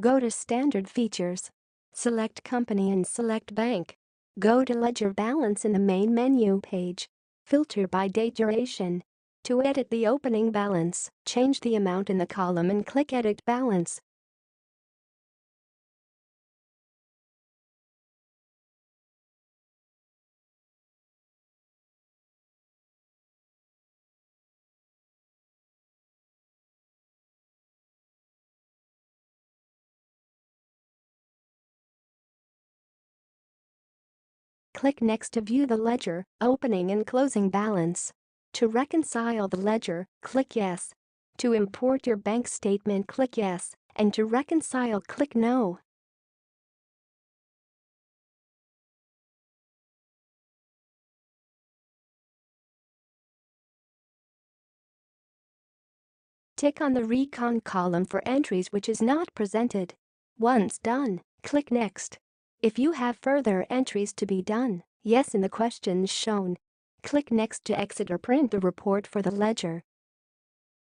Go to Standard Features. Select Company and select Bank. Go to Ledger Balance in the main menu page. Filter by date duration. To edit the opening balance, change the amount in the column and click Edit Balance. Click Next to view the ledger, opening and closing balance. To reconcile the ledger, click Yes. To import your bank statement, click Yes, and to reconcile, click No. Tick on the Recon column for entries which is not presented. Once done, click Next. If you have further entries to be done, yes in the questions shown. Click Next to exit or print the report for the ledger.